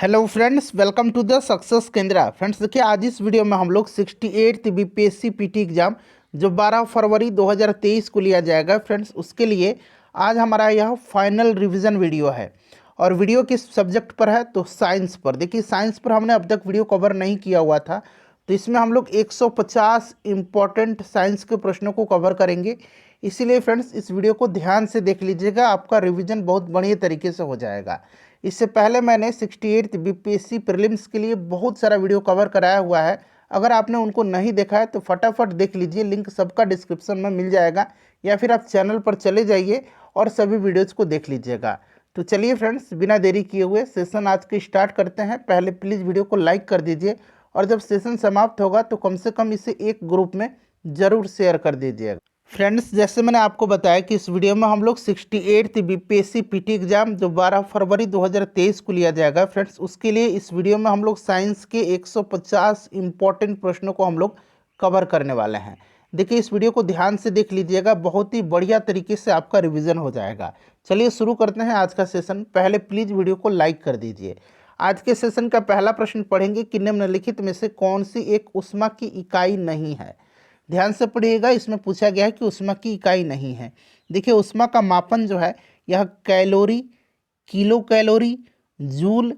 Hello friends, welcome to the success Kendra. Friends देखिए, आज इस वीडियो में हम लोग 68th बीपीएससी पीटी एग्जाम जो 12 फरवरी 2023 को लिया जाएगा फ्रेंड्स, उसके लिए आज हमारा यह फाइनल रिवीजन वीडियो है। और वीडियो किस सब्जेक्ट पर है तो साइंस पर। देखिए, साइंस पर हमने अब तक वीडियो कवर नहीं किया हुआ था, तो इसमें हम लोग 150 इम्पॉर्टेंट साइंस के प्रश्नों को कवर करेंगे। इसीलिए फ्रेंड्स इस वीडियो को ध्यान से देख लीजिएगा, आपका रिवीजन बहुत बढ़िया तरीके से हो जाएगा। इससे पहले मैंने 68th बीपीएससी प्रीलिम्स के लिए बहुत सारा वीडियो कवर कराया हुआ है। अगर आपने उनको नहीं देखा है तो फटाफट देख लीजिए, लिंक सबका डिस्क्रिप्शन में मिल जाएगा, या फिर आप चैनल पर चले जाइए और सभी वीडियोज़ को देख लीजिएगा। तो चलिए फ्रेंड्स, बिना देरी किए हुए सेशन आज के स्टार्ट करते हैं। पहले प्लीज़ वीडियो को लाइक कर दीजिए, और जब सेशन समाप्त होगा तो कम से कम इसे एक ग्रुप में ज़रूर शेयर कर दीजिएगा। फ्रेंड्स, जैसे मैंने आपको बताया कि इस वीडियो में हम लोग 68th बीपीएससी पीटी एग्जाम जो 12 फरवरी 2023 को लिया जाएगा फ्रेंड्स, उसके लिए इस वीडियो में हम लोग साइंस के 150 इम्पॉर्टेंट प्रश्नों को हम लोग कवर करने वाले हैं। देखिए, इस वीडियो को ध्यान से देख लीजिएगा, बहुत ही बढ़िया तरीके से आपका रिविजन हो जाएगा। चलिए शुरू करते हैं आज का सेशन। पहले प्लीज़ वीडियो को लाइक कर दीजिए। आज के सेशन का पहला प्रश्न पढ़ेंगे कि निम्नलिखित में से कौन सी एक ऊष्मा की इकाई नहीं है। ध्यान से पढ़िएगा, इसमें पूछा गया है कि ऊष्मा की इकाई नहीं है। देखिए, ऊष्मा का मापन जो है यह calorie, kilo calorie, joule,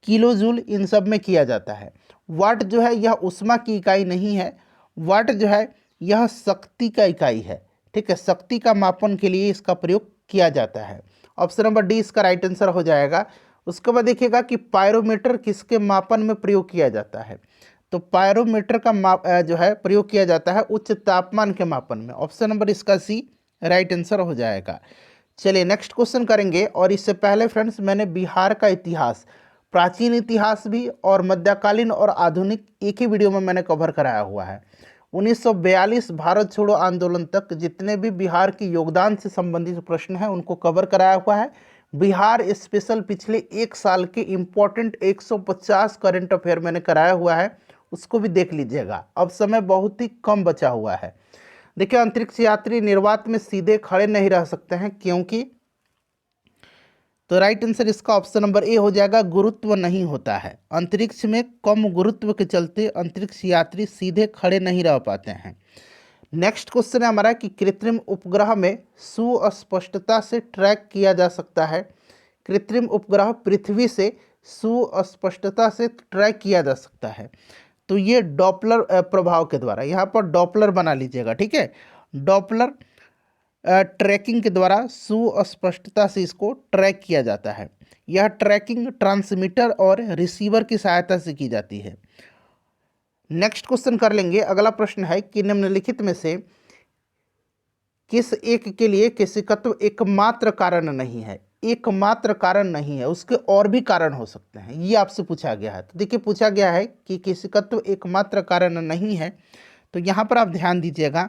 kilo joule इन सब में किया जाता है। वाट जो है यह ऊष्मा की इकाई नहीं है। वाट जो है यह शक्ति का इकाई है। ठीक है, शक्ति का मापन के लिए इसका प्रयोग किया जाता है। ऑप्शन नंबर डी इसका राइट आंसर हो जाएगा। उसके बाद देखिएगा कि पायरोमीटर किसके मापन में प्रयोग किया जाता है। तो पायरोमीटर का माप जो है प्रयोग किया जाता है उच्च तापमान के मापन में। ऑप्शन नंबर इसका सी राइट आंसर हो जाएगा। चलिए नेक्स्ट क्वेश्चन करेंगे। और इससे पहले फ्रेंड्स मैंने बिहार का इतिहास, प्राचीन इतिहास भी और मध्यकालीन और आधुनिक एक ही वीडियो में मैंने कवर कराया हुआ है। 1942 भारत छोड़ो आंदोलन तक जितने भी बिहार के योगदान से संबंधित प्रश्न हैं उनको कवर कराया हुआ है। बिहार स्पेशल पिछले एक साल के इम्पोर्टेंट 150 करंट अफेयर मैंने कराया हुआ है, उसको भी देख लीजिएगा। अब समय बहुत ही कम बचा हुआ है। देखिए, अंतरिक्ष यात्री निर्वात में सीधे खड़े नहीं रह सकते हैं, क्योंकि तो राइट आंसर इसका ऑप्शन नंबर ए हो जाएगा, गुरुत्व नहीं होता है। अंतरिक्ष में कम गुरुत्व के चलते अंतरिक्ष यात्री सीधे खड़े नहीं रह पाते हैं। नेक्स्ट क्वेश्चन है हमारा कि कृत्रिम उपग्रह में सुस्पष्टता से ट्रैक किया जा सकता है। कृत्रिम उपग्रह पृथ्वी से सुस्पष्टता से ट्रैक किया जा सकता है, तो ये डॉपलर प्रभाव के द्वारा, यहाँ पर डॉपलर बना लीजिएगा। ठीक है, डॉपलर ट्रैकिंग के द्वारा सुस्पष्टता से इसको ट्रैक किया जाता है। यह ट्रैकिंग ट्रांसमीटर और रिसीवर की सहायता से की जाती है। नेक्स्ट क्वेश्चन कर लेंगे। अगला प्रश्न है कि निम्नलिखित में से किस एक के लिए केशिकत्व एकमात्र कारण नहीं है। एकमात्र कारण नहीं है, उसके और भी कारण हो सकते हैं, ये आपसे पूछा गया है। तो देखिए, पूछा गया है कि केशिकत्व एकमात्र कारण नहीं है, तो यहाँ पर आप ध्यान दीजिएगा।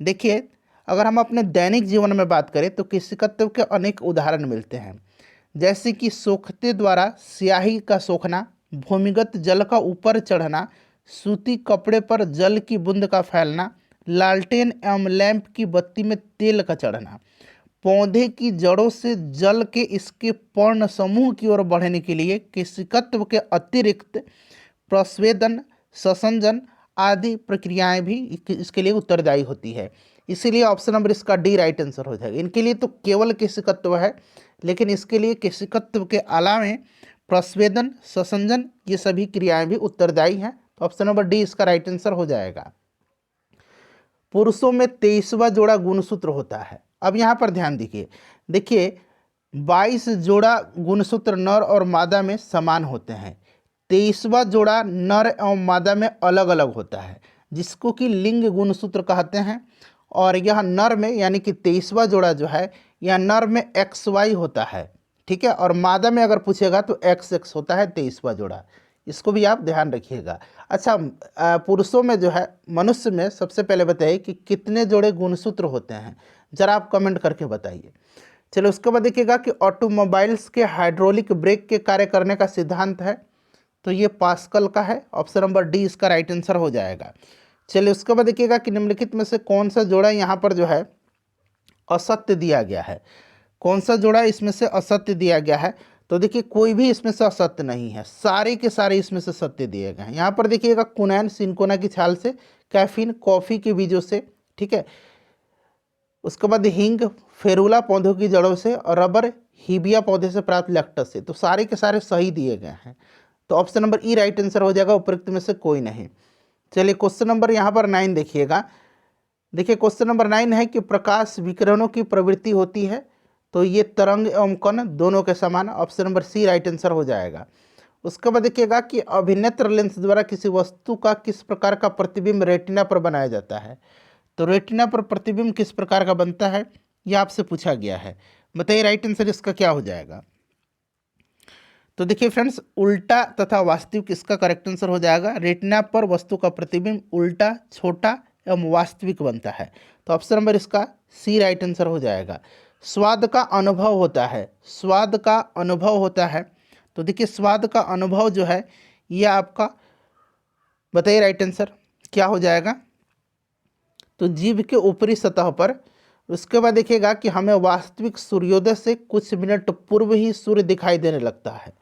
देखिए, अगर हम अपने दैनिक जीवन में बात करें तो केशिकत्व के अनेक उदाहरण मिलते हैं, जैसे कि सोखते द्वारा स्याही का सोखना, भूमिगत जल का ऊपर चढ़ना, सूती कपड़े पर जल की बूंद का फैलना, लालटेन एवं लैंप की बत्ती में तेल का चढ़ना। पौधे की जड़ों से जल के इसके पर्ण समूह की ओर बढ़ने के लिए केशिकत्व के अतिरिक्त प्रस्वेदन, संसंजन आदि प्रक्रियाएं भी इसके लिए उत्तरदायी होती है। इसीलिए ऑप्शन नंबर इसका डी राइट आंसर हो जाएगा। इनके लिए तो केवल केशिकत्व है, लेकिन इसके लिए केशिकत्व के अलावे प्रस्वेदन, संसंजन ये सभी क्रियाएं भी उत्तरदायी हैं। तो ऑप्शन नंबर डी इसका राइट आंसर हो जाएगा। पुरुषों में 23वां जोड़ा गुणसूत्र होता है। अब यहाँ पर ध्यान दीजिए। देखिए, 22 जोड़ा गुणसूत्र नर और मादा में समान होते हैं। 23वां जोड़ा नर एवं मादा में अलग अलग होता है, जिसको कि लिंग गुणसूत्र कहते हैं। और यह नर में यानी कि 23वां जोड़ा जो है यह नर में XY होता है। ठीक है, और मादा में अगर पूछेगा तो XX होता है 23वां जोड़ा। इसको भी आप ध्यान रखिएगा। अच्छा, पुरुषों में जो है, मनुष्य में सबसे पहले बताइए कि कितने जोड़े गुणसूत्र होते हैं, जरा आप कमेंट करके बताइए। चलो उसके बाद देखिएगा कि ऑटोमोबाइल्स के हाइड्रोलिक ब्रेक के कार्य करने का सिद्धांत है, तो ये पास्कल का है। ऑप्शन नंबर डी इसका राइट आंसर हो जाएगा। चलिए उसके बाद देखिएगा कि निम्नलिखित में से कौन सा जोड़ा यहाँ पर जो है असत्य दिया गया है। कौन सा जोड़ा इसमें से असत्य दिया गया है। तो देखिए कोई भी इसमें से असत्य नहीं है, सारे के सारे इसमें से सत्य दिए गए हैं। यहाँ पर देखिएगा कुनैन सिनकोना की छाल से, कैफीन कॉफ़ी के बीजों से, ठीक है, उसके बाद हिंग फेरुला पौधों की जड़ों से, और रबर हीबिया पौधे से प्राप्त लैक्टस से। तो सारे के सारे सही दिए गए हैं। तो ऑप्शन नंबर ई राइट आंसर हो जाएगा, उपरोक्त में से कोई नहीं। चलिए क्वेश्चन नंबर यहाँ पर 9 देखिएगा। देखिए क्वेश्चन नंबर 9 है कि प्रकाश विकिरणों की प्रवृत्ति होती है, तो ये तरंग एवं कण दोनों के समान। Option number C right answer हो जाएगा। उसके बाद देखिएगा कि अभिनेत्र लेंस द्वारा किसी वस्तु का किस प्रकार का प्रतिबिंब रेटिना पर बनाया जाता है। तो रेटिना पर प्रतिबिंब किस प्रकार का बनता है, यह आपसे पूछा गया है। बताइए राइट आंसर इसका क्या हो जाएगा। तो देखिए फ्रेंड्स, उल्टा तथा वास्तविक इसका करेक्ट आंसर हो जाएगा। रेटिना पर वस्तु का प्रतिबिंब उल्टा, छोटा एवं वास्तविक बनता है। तो ऑप्शन नंबर इसका सी राइट आंसर हो जाएगा। स्वाद का अनुभव होता है, स्वाद का अनुभव होता है। तो देखिए स्वाद का अनुभव जो है यह आपका, बताइए राइट आंसर क्या हो जाएगा। तो जीभ के ऊपरी सतह पर। उसके बाद देखिएगा कि हमें वास्तविक सूर्योदय से कुछ मिनट पूर्व ही सूर्य दिखाई देने लगता है।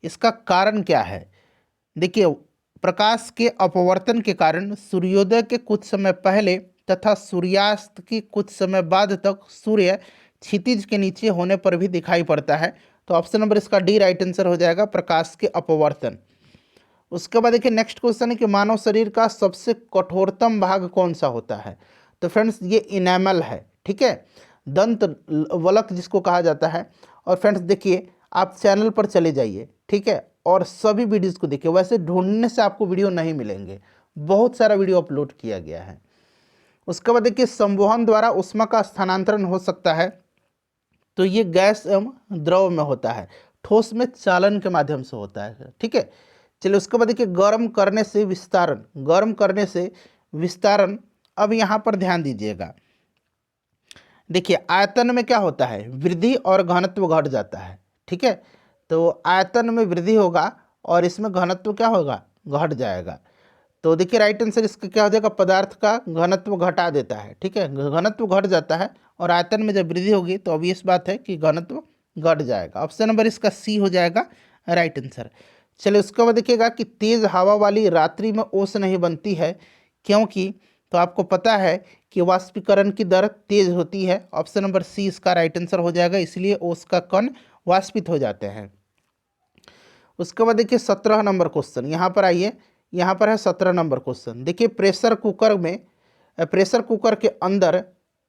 इसका कारण क्या है। देखिए प्रकाश के अपवर्तन के कारण सूर्योदय के कुछ समय पहले तथा सूर्यास्त की कुछ समय बाद तक सूर्य क्षितिज के नीचे होने पर भी दिखाई पड़ता है। तो ऑप्शन नंबर इसका डी राइट आंसर हो जाएगा, प्रकाश के अपवर्तन। उसके बाद देखिए नेक्स्ट क्वेश्चन है कि मानव शरीर का सबसे कठोरतम भाग कौन सा होता है। तो फ्रेंड्स ये इनेमल है, ठीक है, दंत वलक जिसको कहा जाता है। और फ्रेंड्स देखिए आप चैनल पर चले जाइए, ठीक है, और सभी वीडियोज़ को देखिए। वैसे ढूंढने से आपको वीडियो नहीं मिलेंगे, बहुत सारा वीडियो अपलोड किया गया है। उसके बाद देखिए संवहन द्वारा ऊष्मा का स्थानांतरण हो सकता है, तो ये गैस एवं द्रव में होता है, ठोस में चालन के माध्यम से होता है, ठीक है। चलिए उसके बाद देखिए गर्म करने से विस्तारण, गर्म करने से विस्तारण। अब यहाँ पर ध्यान दीजिएगा, देखिए आयतन में क्या होता है, वृद्धि और घनत्व घट जाता है, ठीक है। तो आयतन में वृद्धि होगा और इसमें घनत्व क्या होगा, घट जाएगा। तो देखिए राइट आंसर इसका क्या हो जाएगा, पदार्थ का घनत्व घटा देता है, ठीक है, घनत्व घट जाता है और आयतन में जब वृद्धि होगी तो obvious बात है कि घनत्व घट जाएगा। ऑप्शन नंबर इसका सी हो जाएगा राइट आंसर। चलिए उसके बाद देखिएगा कि तेज हवा वाली रात्रि में ओस नहीं बनती है, क्योंकि, तो आपको पता है कि वाष्पीकरण की दर तेज होती है। ऑप्शन नंबर सी इसका राइट आंसर हो जाएगा, इसलिए ओस का कण वाष्पित हो जाते हैं। उसके बाद देखिए 17 नंबर क्वेश्चन, यहाँ पर आइए, यहाँ पर है 17 नंबर क्वेश्चन। देखिए प्रेशर कुकर के अंदर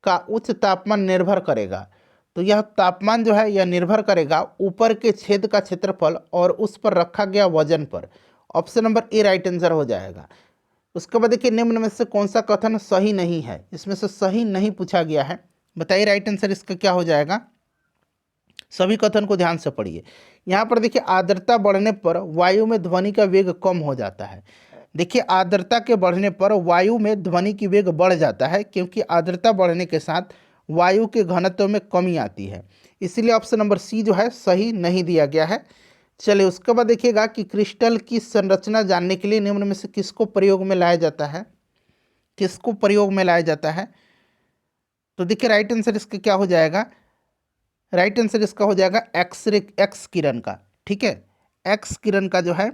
का उच्च तापमान निर्भर करेगा। तो यह तापमान जो है यह निर्भर करेगा ऊपर के छेद का क्षेत्रफल और उस पर रखा गया वजन पर। Option number A right answer हो जाएगा। उसके बाद देखिए निम्न में से कौन सा कथन सही नहीं है, इसमें से सही नहीं पूछा गया है। बताइए राइट आंसर इसका क्या हो जाएगा। सभी कथन को ध्यान से पढ़िए। यहाँ पर देखिए आर्द्रता बढ़ने पर वायु में ध्वनि का वेग कम हो जाता है। देखिए आर्द्रता के बढ़ने पर वायु में ध्वनि की वेग बढ़ जाता है, क्योंकि आर्द्रता बढ़ने के साथ वायु के घनत्व में कमी आती है। इसीलिए ऑप्शन नंबर सी जो है सही नहीं दिया गया है। चलिए उसके बाद देखिएगा कि क्रिस्टल की संरचना जानने के लिए निम्न में से किसको प्रयोग में लाया जाता है, किसको प्रयोग में लाया जाता है। तो देखिए राइट आंसर इसका क्या हो जाएगा, राइट आंसर इसका हो जाएगा एक्स किरण का, ठीक है। एक्स किरण का जो है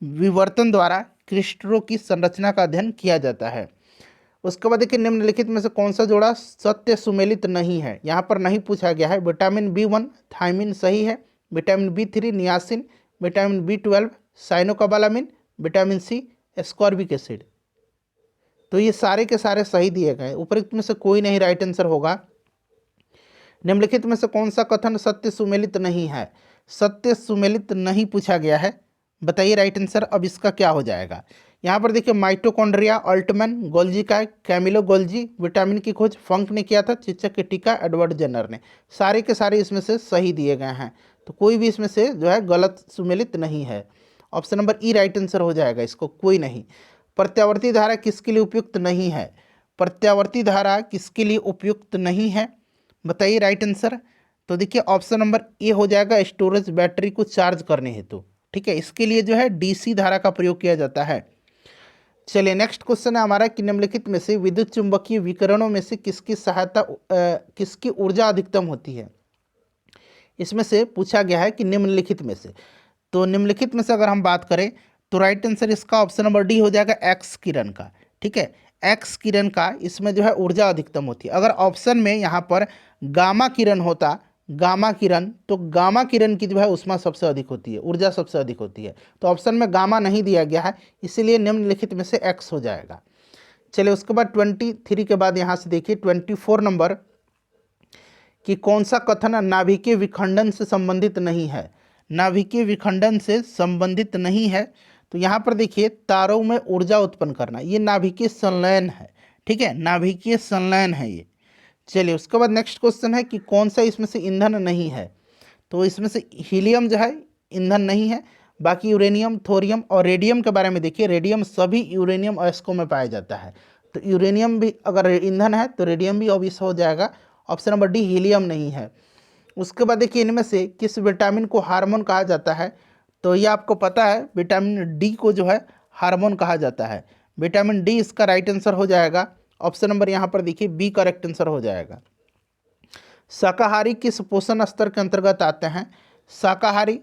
विवर्तन द्वारा क्रिस्टलों की संरचना का अध्ययन किया जाता है। उसके बाद देखिए निम्नलिखित में से कौन सा जोड़ा सत्य सुमेलित नहीं है, यहाँ पर नहीं पूछा गया है। विटामिन B1 थायमिन सही है, vitamin B3 niacin, vitamin B12 cyanocobalamin, vitamin C ascorbic acid. तो ये सारे के सारे सही दिए गए, उपरोक्त में से कोई नहीं राइट आंसर होगा। निम्नलिखित में से कौन सा कथन सत्य सुमेलित नहीं है, सत्य सुमेलित नहीं पूछा गया है। बताइए राइट आंसर अब इसका क्या हो जाएगा। यहाँ पर देखिए माइटोकॉन्ड्रिया अल्टमैन, गोल्जी का कैमिलो गोल्जी, विटामिन की खोज फंक ने किया था, चिचक के टीका एडवर्ड जेनर ने। सारे के सारे इसमें से सही दिए गए हैं, तो कोई भी इसमें से जो है गलत सुमेलित नहीं है। ऑप्शन नंबर ई राइट आंसर हो जाएगा, इसको कोई नहीं। प्रत्यावर्ती धारा किसके लिए उपयुक्त नहीं है, प्रत्यावर्ती धारा किसके लिए उपयुक्त नहीं है, बताइए राइट आंसर। तो देखिए ऑप्शन नंबर ए हो जाएगा, स्टोरेज बैटरी को चार्ज करने हेतु, ठीक है, इसके लिए जो है डीसी धारा का प्रयोग किया जाता है। चलिए नेक्स्ट क्वेश्चन है हमारा कि निम्नलिखित में से विद्युत चुंबकीय विकिरणों में से किसकी ऊर्जा अधिकतम होती है। इसमें से पूछा गया है कि निम्नलिखित में से, तो निम्नलिखित में से अगर हम बात करें तो राइट आंसर इसका ऑप्शन नंबर डी हो जाएगा, एक्स किरण का। ठीक है, एक्स किरण का इसमें जो है ऊर्जा अधिकतम होती है। अगर ऑप्शन में यहाँ पर गामा किरण होता, गामा किरण, तो गामा किरण की जो है ऊष्मा सबसे अधिक होती है, ऊर्जा सबसे अधिक होती है। तो ऑप्शन में गामा नहीं दिया गया है, इसीलिए निम्नलिखित में से एक्स हो जाएगा। चलिए उसके बाद 23 के बाद यहाँ से देखिए 24 नंबर कि कौन सा कथन नाभिकीय विखंडन से संबंधित नहीं है, नाभिकीय विखंडन से संबंधित नहीं है। तो यहाँ पर देखिए तारों में ऊर्जा उत्पन्न करना, ये नाभिकीय संलयन है। ठीक है, नाभिकीय संलयन है ये। चलिए उसके बाद नेक्स्ट क्वेश्चन है कि कौन सा इसमें से ईंधन नहीं है। तो इसमें से हीलियम जो है ईंधन नहीं है, बाकी यूरेनियम, थोरियम और रेडियम के बारे में देखिए, रेडियम सभी यूरेनियम अयस्कों में पाया जाता है। तो यूरेनियम भी अगर ईंधन है तो रेडियम भी ऑब्वियस हो जाएगा, ऑप्शन नंबर डी हीलियम नहीं है। उसके बाद देखिए इनमें से किस विटामिन को हार्मोन कहा जाता है। तो ये आपको पता है, विटामिन डी को जो है हार्मोन कहा जाता है। विटामिन डी इसका राइट आंसर हो जाएगा, ऑप्शन नंबर यहाँ पर देखिए बी करेक्ट आंसर हो जाएगा। शाकाहारी किस पोषण स्तर के अंतर्गत आते हैं। शाकाहारी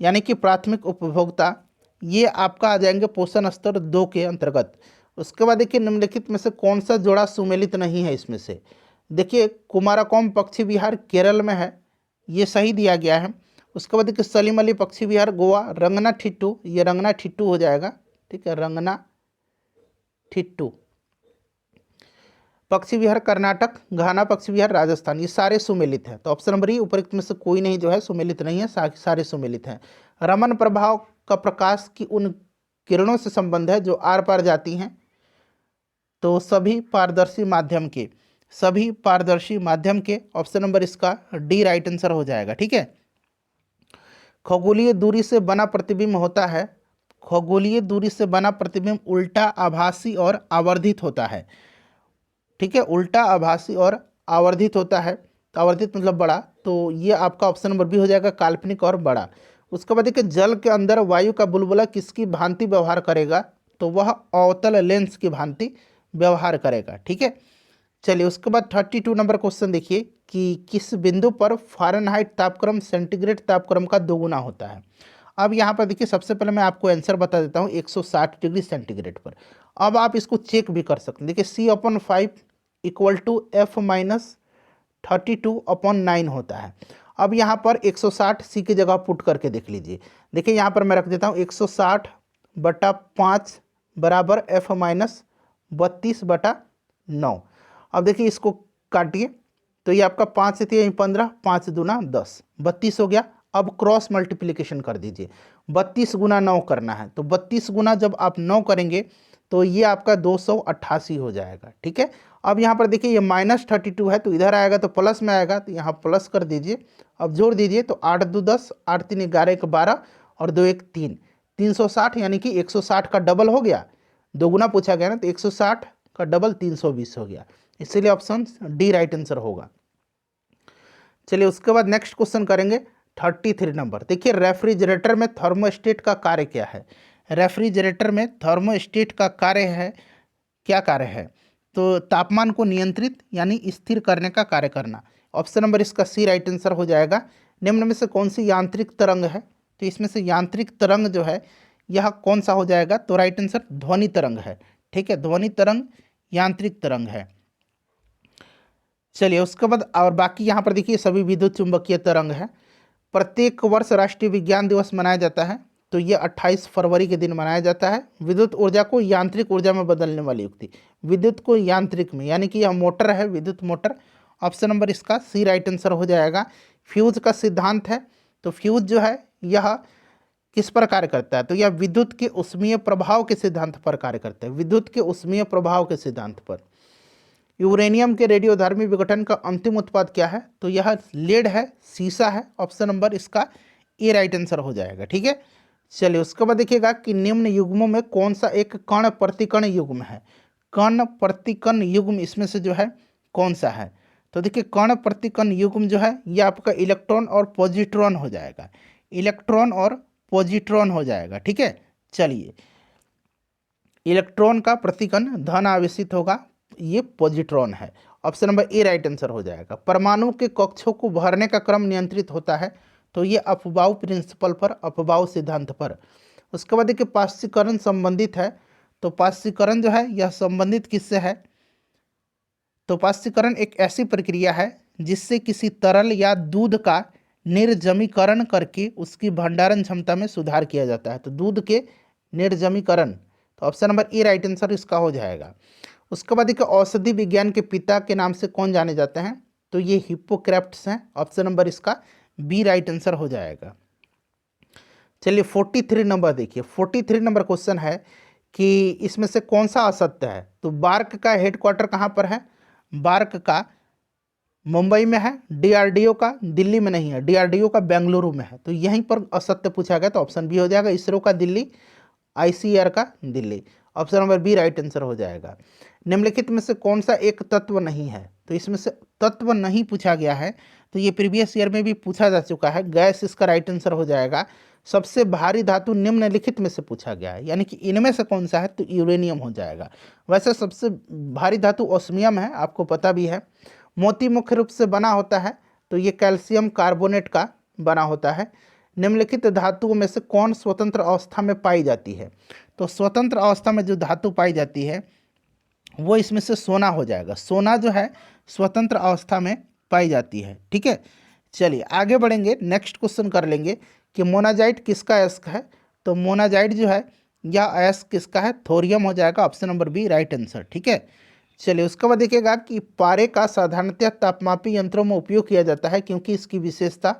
यानी कि प्राथमिक उपभोक्ता, ये आपका आ जाएंगे पोषण स्तर 2 के अंतर्गत। उसके बाद देखिए निम्नलिखित में से कौन सा जोड़ा सुमेलित नहीं है इसमें से। देखिए कुमारकोम पक्षी विहार केरल में है, ये सही दिया गया है। उसके बाद देखिए सलीम अली पक्षी विहार गोवा, रंगना ठिट्टू, ये रंगना ठिट्टू हो जाएगा। ठीक है, रंगना ठिट्टू पक्षी विहार कर्नाटक, घाना पक्षी विहार राजस्थान, ये सारे सुमेलित हैं। तो ऑप्शन नंबर ई उपरोक्त में से कोई नहीं जो है सुमेलित नहीं है, सारे सुमेलित हैं। रमन प्रभाव का प्रकाश की उन किरणों से संबंध है जो आर पार जाती हैं। तो सभी पारदर्शी माध्यम के, सभी पारदर्शी माध्यम के, ऑप्शन नंबर इसका डी राइट आंसर हो जाएगा। ठीक है, खगोलीय दूरी से बना प्रतिबिंब होता है, खगोलीय दूरी से बना प्रतिबिंब उल्टा, आभासी और आवर्धित होता है। ठीक है, उल्टा, आभासी और आवर्धित होता है। आवर्धित मतलब बड़ा, तो ये आपका ऑप्शन नंबर बी हो जाएगा, काल्पनिक और बड़ा। उसके बाद देखिए जल के अंदर वायु का बुलबुला किसकी भांति व्यवहार करेगा। तो वह अवतल लेंस की भांति व्यवहार करेगा। ठीक है, चलिए उसके बाद 32 नंबर क्वेश्चन देखिए कि किस बिंदु पर फ़ारेनहाइट तापक्रम सेंटीग्रेड तापक्रम का दोगुना होता है। अब यहाँ पर देखिए सबसे पहले मैं आपको आंसर बता देता हूँ, 160 डिग्री सेंटीग्रेड पर। अब आप इसको चेक भी कर सकते हैं। देखिए C/5 इक्वल टू F-32/9 होता है। अब यहाँ पर 160 C की जगह पुट करके देख लीजिए। देखिए यहाँ पर मैं रख देता हूँ 160/5 बराबर F-32/9। अब देखिए इसको काटिए, तो ये आपका 5 से 3 15, 5 दूना 10, 32 हो गया। अब क्रॉस मल्टीप्लिकेशन कर दीजिए, 32 गुना 9 करना है। तो 32 गुना जब आप 9 करेंगे तो ये आपका 288 हो जाएगा। ठीक है, अब यहाँ पर देखिए ये -32 है, तो इधर आएगा तो प्लस में आएगा, तो यहाँ प्लस कर दीजिए। अब जोड़ दीजिए, तो 8 2 10, 8 3 11, 1 12 और 2 1 3, 360 यानी कि 160 का डबल हो गया। दोगुना पूछा गया ना, तो 160 का डबल 320 हो गया, इसीलिए ऑप्शन डी राइट आंसर होगा। चलिए उसके बाद नेक्स्ट क्वेश्चन करेंगे 33 नंबर। देखिए रेफ्रिजरेटर में थर्मोस्टेट का कार्य क्या है। रेफ्रिजरेटर में थर्मोस्टेट का कार्य है, क्या कार्य है। तो तापमान को नियंत्रित यानी स्थिर करने का कार्य करना। ऑप्शन नंबर इसका सी राइट आंसर हो जाएगा। निम्न में से कौन सी यांत्रिक तरंग है। तो इसमें से यांत्रिक तरंग जो है यह कौन सा हो जाएगा। तो राइट आंसर ध्वनि तरंग है। ठीक है, ध्वनि तरंग यांत्रिक तरंग है। चलिए उसके बाद और बाकी यहाँ पर देखिए सभी विद्युत चुंबकीय तरंग है। प्रत्येक वर्ष राष्ट्रीय विज्ञान दिवस मनाया जाता है, तो ये 28 फरवरी के दिन मनाया जाता है। विद्युत ऊर्जा को यांत्रिक ऊर्जा में बदलने वाली युक्ति, विद्युत को यांत्रिक में, यानी कि यह मोटर है, विद्युत मोटर। ऑप्शन नंबर इसका सी राइट आंसर हो जाएगा। फ्यूज का सिद्धांत है, तो फ्यूज जो है यह किस पर कार्य करता है। तो यह विद्युत के ऊष्मीय प्रभाव के सिद्धांत पर कार्य करता है, विद्युत के ऊष्मीय प्रभाव के सिद्धांत पर। यूरेनियम के रेडियोधर्मी विघटन का अंतिम उत्पाद क्या है। तो यह लेड है, शीशा है। ऑप्शन नंबर इसका ए राइट आंसर हो जाएगा। ठीक है, चलिए उसके बाद देखिएगा कि निम्न युग्मों में कौन सा एक कण प्रतिकण युग्म है। कण प्रतिकण युग्म इसमें से जो है कौन सा है। तो देखिए कण प्रतिकण युग्म जो है यह आपका इलेक्ट्रॉन और पॉजिट्रॉन हो जाएगा, इलेक्ट्रॉन और पॉजिट्रॉन हो जाएगा। ठीक है, चलिए इलेक्ट्रॉन का प्रतिकण धन आवेशित होगा, ये पॉजिट्रॉन है। Option number A right answer हो जाएगा। परमाणु के कक्षों को भरने का क्रम नियंत्रित होता है, तो ये अफबाउ प्रिंसिपल पर, अफबाउ सिद्धांत पर। उसके बाद देखिए पाश्चीकरण संबंधित है, तो पाश्चीकरण जो है यह संबंधित किससे है? तो पाश्चीकरण एक ऐसी प्रक्रिया है जिससे किसी तरल या दूध का निर्जमीकरण करके उसकी भंडारण क्षमता में सुधार किया जाता है। तो दूध के निर्जमीकरण, तो option number A right answer इसका हो जाएगा। उसके बाद देखिए औषधि विज्ञान के पिता के नाम से कौन जाने जाते हैं? तो ये हिप्पोक्रेट्स हैं। ऑप्शन नंबर इसका बी राइट आंसर हो जाएगा। चलिए 43 नंबर देखिए, 43 नंबर क्वेश्चन है कि इसमें से कौन सा असत्य है? तो बार्क का हेडक्वार्टर कहाँ पर है? बार्क का मुंबई में है, डीआरडीओ का दिल्ली में नहीं है, डीआरडीओ का बेंगलुरु में है। तो यहीं पर असत्य पूछा गया, तो ऑप्शन बी हो जाएगा। इसरो का दिल्ली, आईसीएआर का Delhi. Option number B right answer हो जाएगा। निम्नलिखित में से कौन सा एक तत्व नहीं है? तो इसमें से तत्व नहीं पूछा गया है, तो ये प्रीवियस ईयर में भी पूछा जा चुका है। गैस इसका राइट आंसर हो जाएगा। सबसे भारी धातु निम्नलिखित में से पूछा गया है, यानी कि इनमें से कौन सा है? तो यूरेनियम हो जाएगा। वैसे सबसे भारी धातु ओस्मियम है, आपको पता भी है। मोती मुख्य रूप से बना होता है, तो ये कैल्शियम कार्बोनेट का बना होता है। निम्नलिखित धातुओं में से कौन स्वतंत्र अवस्था में पाई जाती है? तो स्वतंत्र अवस्था में जो धातु पाई जाती है वो इसमें से सोना हो जाएगा। सोना जो है स्वतंत्र अवस्था में पाई जाती है। ठीक है, चलिए आगे बढ़ेंगे, नेक्स्ट क्वेश्चन कर लेंगे कि मोनाजाइट किसका अयस्क है? तो मोनाजाइट जो है यह अयस्क किसका है? थोरियम हो जाएगा। Option number B right answer. ठीक है, चलिए उसके बाद देखिएगा कि पारे का साधारणतः तापमापी यंत्रों में उपयोग किया जाता है क्योंकि इसकी विशेषता,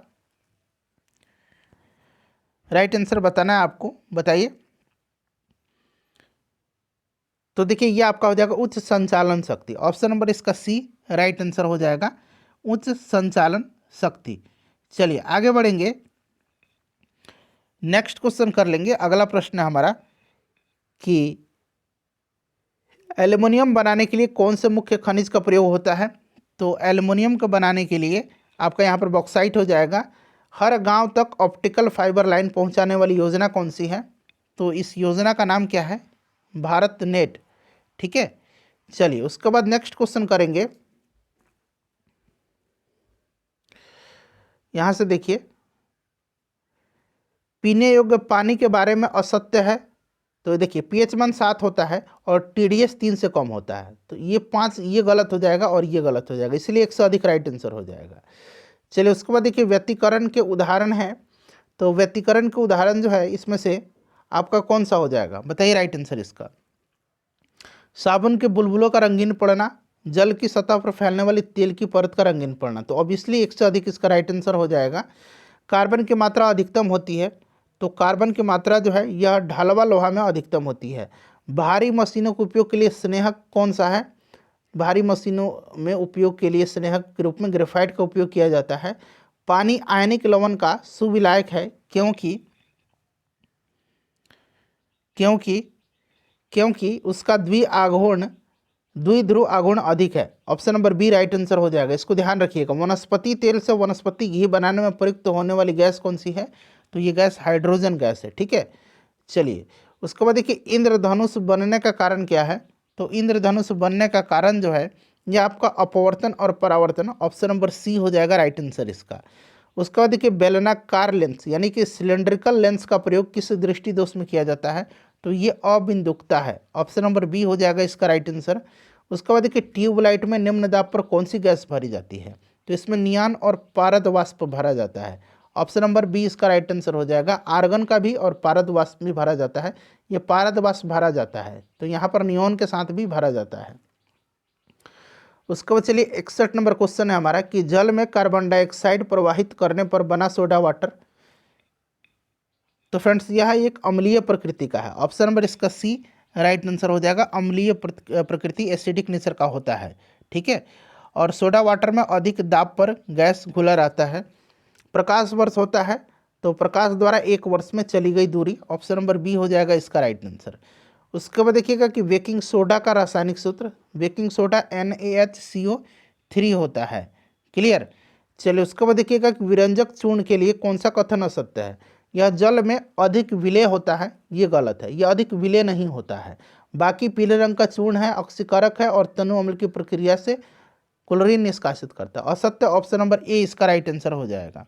राइट आंसर बताना है आपको, बताइए। तो देखिए ये आपका हो जाएगा उच्च संचालन शक्ति। ऑप्शन नंबर इसका सी राइट आंसर हो जाएगा, उच्च संचालन शक्ति। चलिए आगे बढ़ेंगे, नेक्स्ट क्वेश्चन कर लेंगे। अगला प्रश्न है हमारा कि एल्युमिनियम बनाने के लिए कौन से मुख्य खनिज का प्रयोग होता है? तो एल्युमिनियम को बनाने के लिए आपका यहाँ पर बॉक्साइट हो जाएगा। हर गांव तक ऑप्टिकल फाइबर लाइन पहुँचाने वाली योजना कौन सी है? तो इस योजना का नाम क्या है? भारत नेट। ठीक है, चलिए उसके बाद नेक्स्ट क्वेश्चन करेंगे। यहाँ से देखिए पीने योग्य पानी के बारे में असत्य है। तो देखिए पीएच मान 7 होता है और टीडीएस 3 से कम होता है। तो ये 5 ये गलत हो जाएगा और ये गलत हो जाएगा, इसलिए 1 से अधिक राइट आंसर हो जाएगा। चलिए उसके बाद देखिए व्यतिकरण के उदाहरण हैं। तो व्यतिकरण के उदाहरण जो है इसमें से आपका कौन सा हो जाएगा? बताइए राइट आंसर इसका। साबुन के बुलबुलों का रंगीन पड़ना, जल की सतह पर फैलने वाली तेल की परत का रंगीन पड़ना। तो ऑब्वियसली 1 से अधिक इसका राइट आंसर हो जाएगा। कार्बन की मात्रा अधिकतम होती है, तो कार्बन की मात्रा जो है यह ढलवा लोहा में अधिकतम होती है। भारी मशीनों के उपयोग के लिए स्नेहक कौन सा है? भारी मशीनों में उपयोग के लिए स्नेहक के रूप में ग्रेफाइट का उपयोग किया जाता है। पानी आयनिक लवण का सुविलायक है क्योंकि क्योंकि क्योंकि उसका द्विध्रुव आघूर्ण अधिक है। Option number B right answer हो जाएगा। इसको ध्यान रखिएगा। वनस्पति तेल से वनस्पति घी बनाने में प्रयुक्त होने वाली गैस कौन सी है? तो ये गैस हाइड्रोजन गैस है। ठीक है, चलिए उसके बाद देखिए इंद्रधनुष बनने का कारण क्या है? तो इंद्रधनुष बनने का कारण जो है यह आपका अपवर्तन और परावर्तन। ऑप्शन नंबर सी हो जाएगा राइट आंसर इसका। उसके बाद देखिए बेलनाकार लेंस यानी कि सिलेंड्रिकल लेंस का प्रयोग किस दृष्टि दोष में किया जाता है? तो ये अबिंदुकता है। ऑप्शन नंबर बी हो जाएगा इसका राइट आंसर। उसके बाद देखिए ट्यूबलाइट में निम्न दाब पर कौन सी गैस भरी जाती है? तो इसमें नियान और पारद वाष्प भरा जाता है। ऑप्शन नंबर बी इसका राइट आंसर हो जाएगा। आर्गन का भी और पारद वाष्प भी भरा जाता है। ये पारद वाष्प भरा जाता है, तो यहाँ पर नियोन के साथ भी भरा जाता है। उसके बाद चलिए 61 नंबर क्वेश्चन है हमारा कि जल में कार्बन डाइऑक्साइड प्रवाहित करने पर बना सोडा वाटर। तो फ्रेंड्स यह एक अम्लीय प्रकृति का है। ऑप्शन नंबर इसका सी राइट आंसर हो जाएगा। अम्लीय प्रकृति एसिडिक नेचर का होता है। ठीक है, और सोडा वाटर में अधिक दाब पर गैस घुला रहता है। प्रकाश वर्ष होता है, तो प्रकाश द्वारा 1 वर्ष में चली गई दूरी। ऑप्शन नंबर बी हो जाएगा इसका राइट आंसर। उसके बाद देखिएगा कि बेकिंग सोडा का रासायनिक सूत्र, बेकिंग सोडा NaHCO3 होता है। क्लियर, चलिए उसके बाद देखिएगा कि विरंजक चूर्ण के लिए कौन सा कथन असत्य है? यह जल में अधिक विलय होता है, ये गलत है। यह अधिक विलय नहीं होता है। बाकी पीले रंग का चूर्ण है, ऑक्सीकारक है और तनु अम्ल की प्रक्रिया से क्लोरीन निष्कासित करता है। असत्य, ऑप्शन नंबर ए इसका राइट आंसर हो जाएगा।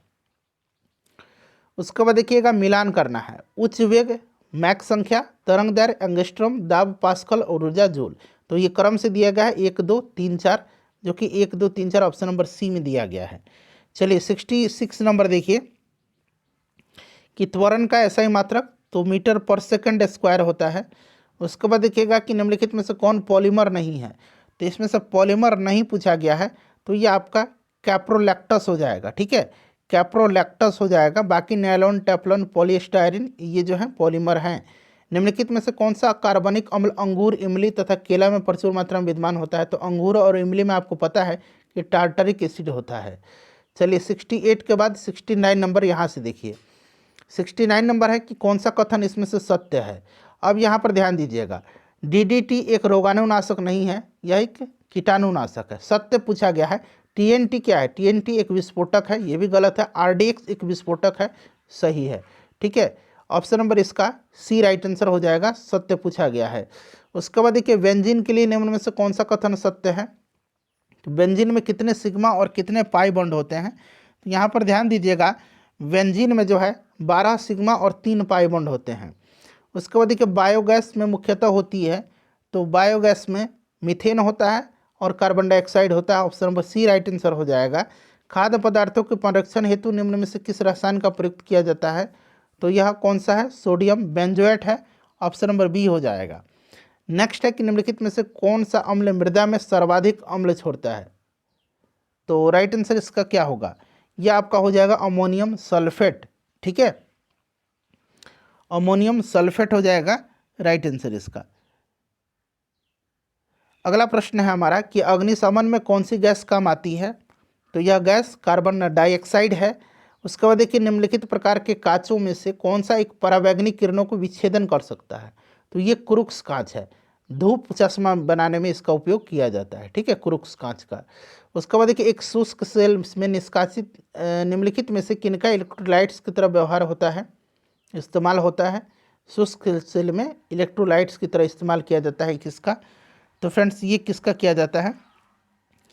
उसके बाद देखिएगा मिलान करना है। उच्च वेग, मैक संख्या, तरंग दैर्घ्य, एंगस्ट्रॉम, दाब पास्कल और ऊर्जा जूल। तो ये क्रम से दिया गया है 1 2 3 4, जो कि 1 2 3 4 ऑप्शन नंबर सी में दिया गया है। चलिए 66 नंबर देखिए कि त्वरण का एसआई मात्रक तो मीटर पर सेकंड स्क्वायर होता है। उसके बाद देखिएगा कि निम्नलिखित में से कौन पॉलीमर नहीं है, तो इसमें से पॉलीमर नहीं पूछा गया है, तो ये आपका कैप्रोलैक्टस हो जाएगा। ठीक है, कैप्रोलैक्टस हो जाएगा। बाकी नायलॉन, टेफ्लॉन, पॉलीस्टायरिन ये जो है पॉलीमर हैं। निम्नलिखित में से कौन सा कार्बनिक अम्ल अंगूर, इमली तथा केला में प्रचुर मात्रा में विद्यमान होता है, तो अंगूर और इमली में आपको पता है कि टार्टरिक एसिड होता है। चलिए 68 के बाद 69 नंबर यहाँ से देखिए। 69 नंबर है कि कौन सा कथन इसमें से सत्य है। अब यहाँ पर ध्यान दीजिएगा, डीडीटी एक रोगाणुनाशक नहीं है, यह एक कीटाणुनाशक है। सत्य पूछा गया है। टीएनटी क्या है, टीएनटी एक विस्फोटक है, ये भी गलत है। आरडीएक्स एक विस्फोटक है, सही है। ठीक है, ऑप्शन नंबर इसका सी राइट आंसर हो जाएगा, सत्य पूछा गया है। उसके बाद देखिए बेंजीन के लिए निम्न में से कौन सा कथन सत्य है। तो बेंजीन में कितने सिग्मा और कितने पाई बॉन्ड होते हैं, तो यहाँ पर ध्यान दीजिएगा, बेंजीन में जो है 12 सिग्मा और 3 पाई बॉन्ड होते हैं। उसके बाद देखिए बायोगैस में मुख्यतः होती है, तो बायोगैस में मीथेन होता है और कार्बन डाइऑक्साइड होता है। Option number C right answer हो जाएगा। खाद्य पदार्थों के संरक्षण हेतु निम्न में से किस रसायन का प्रयोग किया जाता है, तो यह कौन सा है, सोडियम बेंजोएट है। ऑप्शन नंबर बी हो जाएगा। नेक्स्ट है कि निम्नलिखित में से कौन सा अम्ल मृदा में सर्वाधिक अम्ल छोड़ता है, तो राइट आंसर इसका क्या होगा, यह आपका हो जाएगा अमोनियम सल्फेट। ठीक है, अमोनियम सल्फेट हो जाएगा राइट आंसर इसका। अगला प्रश्न है हमारा कि अग्निशमन में कौन सी गैस काम आती है, तो यह गैस कार्बन डाइऑक्साइड है। उसके बाद देखिए निम्नलिखित प्रकार के कांचों में से कौन सा एक परावैंगनिक किरणों को विच्छेदन कर सकता है, तो ये क्रुक्स कांच है। धूप चश्मा बनाने में इसका उपयोग किया जाता है। ठीक है, क्रुक्स कांच का। उसके बाद देखिए एक शुष्क सेल में निष्कासित निम्नलिखित में से किनका इलेक्ट्रोलाइट्स की तरह व्यवहार होता है, इस्तेमाल होता है। शुष्क सेल में इलेक्ट्रोलाइट्स की तरह इस्तेमाल किया जाता है किसका, तो फ्रेंड्स ये किसका किया जाता है,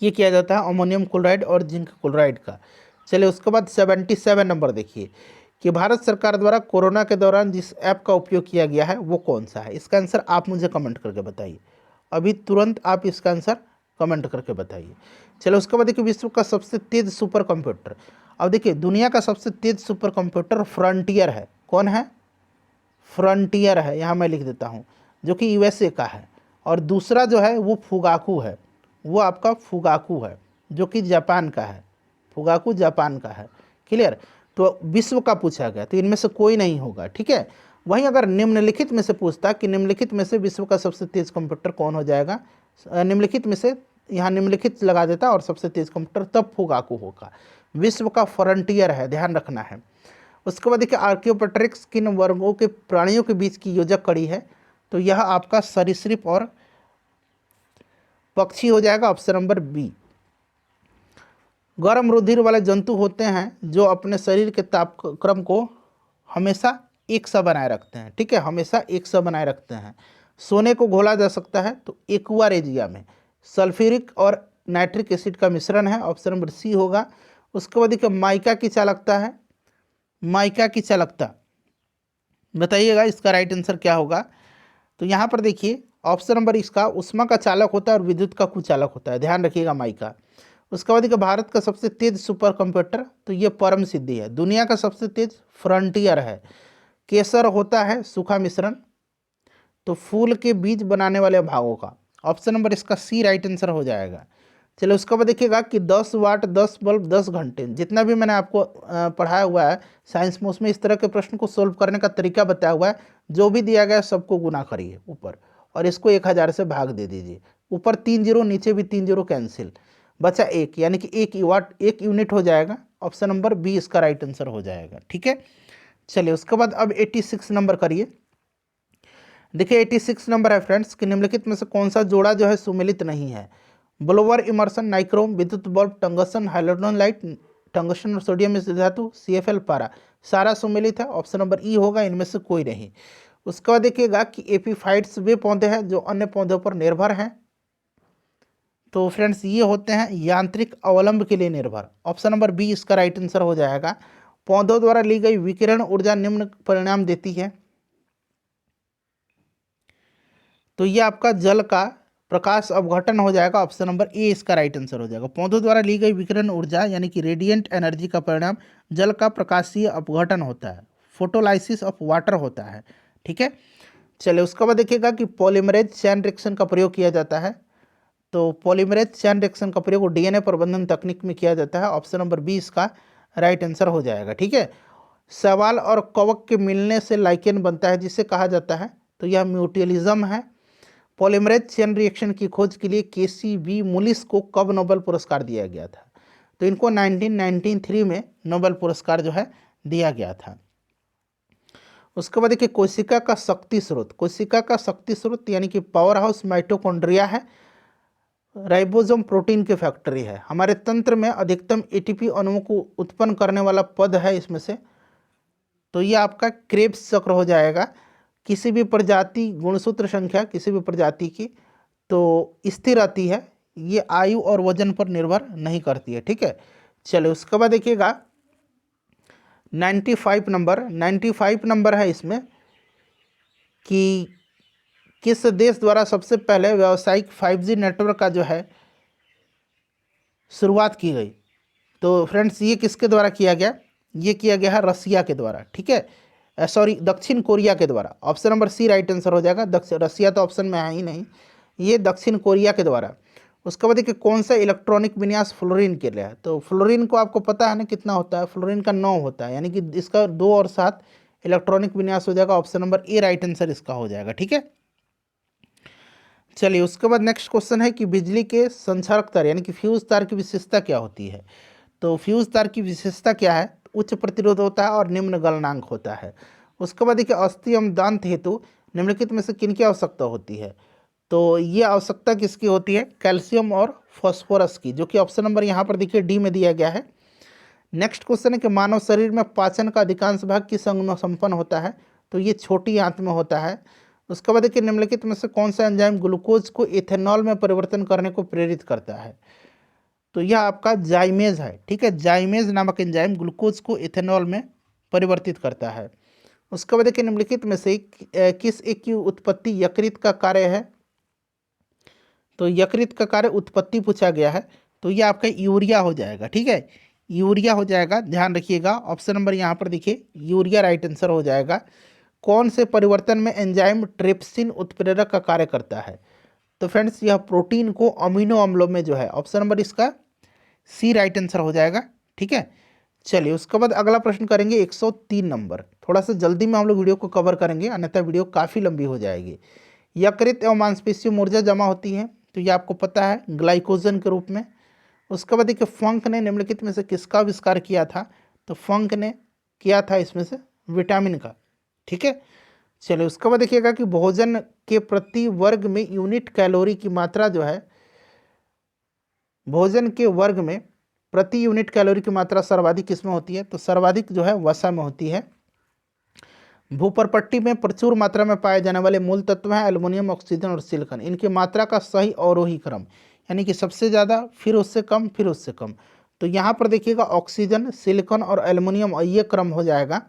ये किया जाता है अमोनियम क्लोराइड और जिंक क्लोराइड का। चलिए उसके बाद 77 नंबर देखिए कि भारत सरकार द्वारा कोरोना के दौरान जिस ऐप का उपयोग किया गया है वो कौन सा है। इसका आंसर आप मुझे कमेंट करके बताइए, अभी तुरंत आप इसका आंसर कमेंट करके बताइए। चलो उसके बाद देखिए विश्व का सबसे तेज सुपर कंप्यूटर। अब देखिए दुनिया का सबसे तेज सुपर कंप्यूटर फ्रंटियर है। कौन है, फ्रंटियर है, यहाँ मैं लिख देता हूँ, जो कि यूएसए का है। और दूसरा जो है वो फुगाकू है, वो आपका फुगाकू है जो कि जापान का है। फुगाकू जापान का है। क्लियर, तो विश्व का पूछा गया तो इनमें से कोई नहीं होगा। ठीक है, वहीं अगर निम्नलिखित में से पूछता कि निम्नलिखित में से विश्व का सबसे तेज कंप्यूटर कौन हो जाएगा, निम्नलिखित में से यहाँ निम्नलिखित लगा देता और सबसे तेज कंप्यूटर, तब फुगाकू होगा। विश्व का फ्रंटियर है, ध्यान रखना है। उसके बाद देखिए आर्कियोपेटेरिक्स किन वर्गों के प्राणियों के बीच की योजक कड़ी है, तो यह आपका सरीसृप और पक्षी हो जाएगा। Option number B. गर्म रुधिर वाले जंतु होते हैं जो अपने शरीर के तापक्रम को हमेशा एक सा बनाए रखते हैं। ठीक है, हमेशा एक सा बनाए रखते हैं। सोने को घोला जा सकता है, तो एक्वा रेजिया में सल्फ्यूरिक और नाइट्रिक एसिड का मिश्रण है। ऑप्शन नंबर सी होगा। उसके बाद देखिए माइका की चालकता है, माइका की चालकता बताइएगा इसका राइट आंसर क्या होगा। तो यहाँ पर देखिए ऑप्शन नंबर इसका उष्मा का चालक होता है और विद्युत का कुचालक होता है, ध्यान रखिएगा माइका। उसके बाद देखिए भारत का सबसे तेज सुपर कंप्यूटर, तो ये परम सिद्धि है। दुनिया का सबसे तेज फ्रंटियर है। केसर होता है सूखा मिश्रण, तो फूल के बीज बनाने वाले भागों का। ऑप्शन नंबर इसका सी राइट आंसर हो जाएगा। चलो उसके बाद देखिएगा कि 10 वाट 10 बल्ब 10 घंटे, जितना भी मैंने आपको पढ़ाया हुआ है साइंस में, उसमें इस तरह के प्रश्न को सोल्व करने का तरीका बताया हुआ है। जो भी दिया गया है सबको गुना करिए ऊपर और इसको 1000 से भाग दे दीजिए। ऊपर 3 जीरो, नीचे भी 3 जीरो कैंसिल, बचा 1, यानी कि 1 वाट 1 यूनिट हो जाएगा। ऑप्शन नंबर बी इसका राइट आंसर हो जाएगा। ठीक है, चलिए उसके बाद अब 86 नंबर करिए। देखिए 86 नंबर है फ्रेंड्स कि निम्नलिखित में से कौन सा जोड़ा जो है सुमेलित नहीं है। ब्लोवर इमर्सन नाइक्रोम, विद्युत bulb tungsten hydrogen light, tungsten और सोडियम मिश्र धातु, CFL पारा, सारा सुमेलित है। ऑप्शन नंबर ई होगा, इनमें से कोई नहीं। उसके बाद देखिएगा कि एपीफाइट्स वे पौधे हैं जो अन्य पौधों पर निर्भर हैं, तो फ्रेंड्स ये होते हैं यांत्रिक अवलंब के लिए निर्भर। ऑप्शन नंबर बी इसका राइट आंसर हो जाएगा। पौधों द्वारा ली गई विकिरण ऊर्जा निम्न परिणाम देती है। तो ये आपका जल का प्रकाश अपघटन हो जाएगा। ऑप्शन नंबर ए इसका राइट आंसर हो जाएगा। पौधों द्वारा ली गई विकिरण ऊर्जा यानी कि रेडिएंट एनर्जी का परिणाम जल का प्रकाशीय अपघटन होता है, फोटोलाइसिस ऑफ वाटर होता है। ठीक है, चलिए उसके बाद देखिएगा कि पॉलीमरेज चेन रिएक्शन का प्रयोग किया जाता है। तो पॉलीमरेज चेन रिएक्शन का प्रयोग डीएनए प्रबंधन तकनीक में किया जाता है। ऑप्शन नंबर बी इसका राइट आंसर हो जाएगा। ठीक है, शैवाल और कवक के मिलने से लाइकेन बनता है जिसे कहा जाता है, तो यह म्यूचुअलिज्म है। पॉलीमरेज चेन रिएक्शन की खोज के लिए केसी मुलिस को कब नोबेल पुरस्कार दिया गया था? तो इनको 1993 में नोबेल पुरस्कार जो है दिया गया था। उसके बाद देखिए कोशिका का शक्ति स्रोत। कोशिका का शक्ति स्रोत यानी कि पावर हाउस माइटोकॉन्ड्रिया है, राइबोसोम प्रोटीन की फैक्ट्री है। हमारे तंत्र में अधिकतम एटीपी अणुओं को उत्पन्न करने वाला पद है इसमें से, तो ये आपका क्रेब्स चक्र हो जाएगा। किसी भी प्रजाति गुणसूत्र संख्या किसी भी प्रजाति की तो स्थिर रहती है, ये आयु और वजन पर निर्भर नहीं करती है। ठीक है, चलिए उसके बाद देखिएगा 95 नंबर है इसमें कि किस देश द्वारा सबसे पहले व्यावसायिक 5G नेटवर्क का जो है शुरुआत की गई? तो फ्रेंड्स ये किसके द्वारा किया गया? ये किया गया है रसिया के द्वारा। ठीक है, सॉरी दक्षिण कोरिया के द्वारा। Option number C right answer हो जाएगा। रसिया तो ऑप्शन में है ही नहीं, ये दक्षिण कोरिया के द्वारा। उसके बाद देखिए कौन सा इलेक्ट्रॉनिक विन्यास फ्लोरीन के लिए है? तो फ्लोरीन को आपको पता है ना कितना होता है? फ्लोरीन का 9 होता है, यानी कि इसका 2 और 7 इलेक्ट्रॉनिक विन्यास हो जाएगा। Option number A right answer इसका हो जाएगा। ठीक है, चलिए उसके बाद नेक्स्ट क्वेश्चन है कि बिजली के संचारक तार यानी कि फ्यूज तार की विशेषता क्या होती है? तो फ्यूज तार की विशेषता क्या है? उच्च प्रतिरोध होता है और निम्न गलनांक होता है। उसके बाद देखिए अस्थि एवं दांत हेतु निम्नलिखित में से किन की आवश्यकता होती है? तो ये आवश्यकता किसकी होती है? कैल्शियम और फॉस्फोरस की, जो कि ऑप्शन नंबर यहाँ पर देखिए डी में दिया गया है। नेक्स्ट क्वेश्चन है कि मानव शरीर में पाचन का अधिकांश भाग किस अंग में संपन्न होता है? तो ये छोटी आंत में होता है। उसके बाद देखिए निम्नलिखित में से कौन सा एंजाइम ग्लूकोज को इथेनॉल में परिवर्तन करने को प्रेरित करता है? तो यह आपका जाइमेज है। ठीक है, जाइमेज नामक एंजाइम ग्लूकोज को इथेनॉल में परिवर्तित करता है। उसके बाद देखिए निम्नलिखित में से किस एक की उत्पत्ति यकृत का कार्य है? तो यकृत का कार्य उत्पत्ति पूछा गया है, तो ये आपका यूरिया हो जाएगा। ठीक है, यूरिया हो जाएगा, ध्यान रखिएगा। ऑप्शन नंबर यहाँ पर देखिए यूरिया राइट आंसर हो जाएगा। कौन से परिवर्तन में एंजाइम ट्रिप्सिन उत्प्रेरक का कार्य करता है? तो फ्रेंड्स यह प्रोटीन को अमीनो अम्लों में जो है, ऑप्शन नंबर इसका सी राइट आंसर हो जाएगा। ठीक है, चलिए उसके बाद अगला प्रश्न करेंगे 103 नंबर। थोड़ा सा जल्दी में हम लोग वीडियो को कवर करेंगे, अन्यथा वीडियो काफ़ी लंबी हो जाएगी। यकृत एवं मांसपेशियों में ऊर्जा जमा होती है, तो ये आपको पता है ग्लाइकोजन के रूप में। उसके बाद देखिए फंक ने निम्नलिखित में से किसका आविष्कार किया था? तो फंक ने किया था इसमें से विटामिन का। ठीक है, चलिए उसके बाद देखिएगा कि भोजन के प्रति वर्ग में यूनिट कैलोरी की मात्रा जो है, भोजन के वर्ग में प्रति यूनिट कैलोरी की मात्रा सर्वाधिक किसमें होती है? तो सर्वाधिक जो है वसा में होती है। भूपरपट्टी में प्रचुर मात्रा में पाए जाने वाले मूल तत्व हैं एल्युमिनियम, ऑक्सीजन और सिलिकॉन। इनकी मात्रा का सही अवरोही क्रम यानी कि सबसे ज़्यादा, फिर उससे कम, फिर उससे कम। तो यहाँ पर देखिएगा ऑक्सीजन, सिलिकॉन और एल्युमिनियम, ये क्रम हो जाएगा।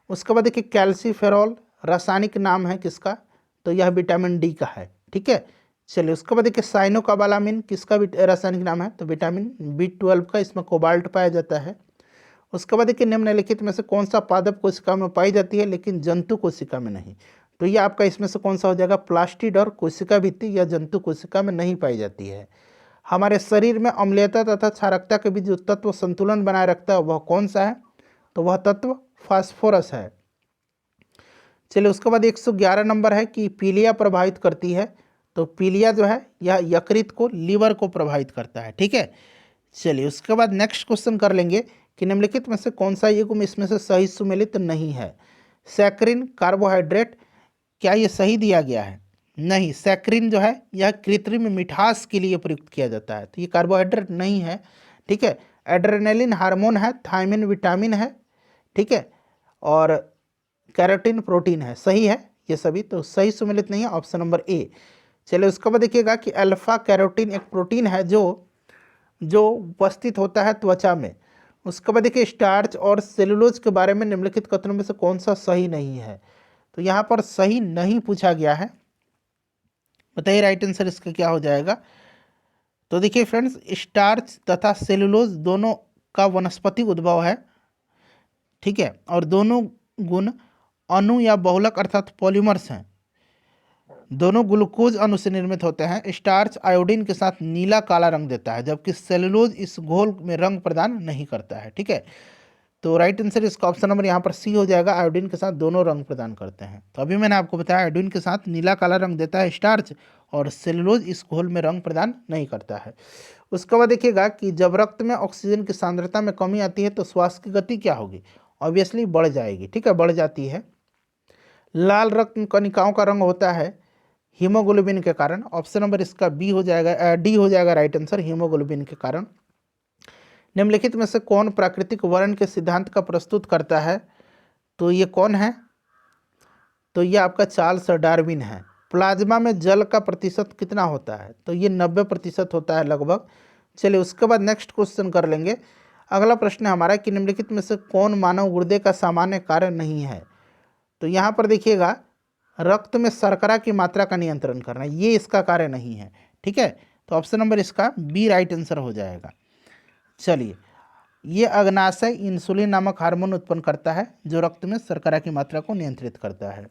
उसके बाद देखिए कैल्सीफेरॉल रासायनिक नाम है किसका? तो यह विटामिन डी का है। ठीक है, चलिए उसके बाद देखिए साइनोकोबालामिन किसका रासायनिक नाम है? तो विटामिन B12 का, इसमें कोबाल्ट पाया जाता है। उसके बाद देखिए निम्नलिखित में से कौन सा पादप कोशिका में पाई जाती है लेकिन जंतु कोशिका में नहीं? तो ये आपका इसमें से कौन सा हो जाएगा? प्लास्टिड और कोशिका भित्ति या जंतु कोशिका में नहीं पाई जाती है। हमारे शरीर में अम्लीयता तथा क्षारकता के बीच जो तत्व संतुलन बनाए रखता है वह कौन सा है? तो वह तत्व फास्फोरस है। चलिए उसके बाद 111 नंबर है कि पीलिया प्रभावित करती है। तो पीलिया जो है यह यकृत को, लीवर को प्रभावित करता है। ठीक है, चलिए उसके बाद नेक्स्ट क्वेश्चन कर लेंगे कि निम्नलिखित में से कौन सा युग्म इसमें से सही सुमेलित नहीं है? सैकरिन, कार्बोहाइड्रेट, क्या ये सही दिया गया है? नहीं, सैकरिन जो है यह कृत्रिम मिठास के लिए प्रयुक्त किया जाता है, तो ये कार्बोहाइड्रेट नहीं है। ठीक है, एड्रेनलिन हार्मोन है, थायमिन विटामिन है। ठीक है, और कैरोटीन प्रोटीन है। सही है ये सभी, तो सही सुमेलित नहीं है ऑप्शन नंबर ए। चलिए उसके बाद देखिएगा कि अल्फा कैरोटीन एक प्रोटीन है जो जो उपस्थित होता है त्वचा में। उसके बाद देखिए स्टार्च और सेलुलोज के बारे में निम्नलिखित कथनों में से कौन सा सही नहीं है। तो यहाँ पर सही नहीं पूछा गया है, बताइए राइट आंसर इसका क्या हो जाएगा। तो देखिए फ्रेंड्स, स्टार्च तथा सेलुलोज दोनों का वनस्पति उद्भव है, ठीक है, और दोनों गुण अणु या बहुलक अर्थात पॉलीमर्स हैं। दोनों ग्लूकोज अणु से निर्मित होते हैं। स्टार्च आयोडीन के साथ नीला काला रंग देता है, जबकि सेलुलोज इस घोल में रंग प्रदान नहीं करता है, ठीक है। तो राइट आंसर इसका ऑप्शन नंबर यहाँ पर सी हो जाएगा, आयोडीन के साथ दोनों रंग प्रदान करते हैं। तो अभी मैंने आपको बताया आयोडीन के साथ नीला काला रंग देता है स्टार्च, और सेलुलोज इस घोल में रंग प्रदान नहीं करता है। उसके बाद देखिएगा कि जब रक्त में ऑक्सीजन की सांद्रता में कमी आती है तो श्वास की गति क्या होगी, ऑब्वियसली बढ़ जाएगी, ठीक है, बढ़ जाती है। लाल रक्त कणिकाओं का रंग होता है हीमोग्लोबिन के कारण, ऑप्शन नंबर इसका बी हो जाएगा, डी हो जाएगा राइट आंसर, हीमोग्लोबिन के कारण। निम्नलिखित में से कौन प्राकृतिक वर्ण के सिद्धांत का प्रस्तुत करता है, तो ये कौन है, तो ये आपका चार्ल्स डार्विन है। प्लाज्मा में जल का प्रतिशत कितना होता है, तो ये 90% होता है लगभग। चलिए उसके बाद नेक्स्ट क्वेश्चन कर लेंगे। अगला प्रश्न है हमारा कि निम्नलिखित में से कौन मानव गुर्दे का सामान्य कार्य नहीं है। तो यहाँ पर देखिएगा रक्त में शर्करा की मात्रा का नियंत्रण करना, ये इसका कार्य नहीं है, ठीक है। तो ऑप्शन नंबर इसका बी राइट आंसर हो जाएगा। चलिए, ये अग्नाशय इंसुलिन नामक हार्मोन उत्पन्न करता है जो रक्त में शर्करा की मात्रा को नियंत्रित करता है।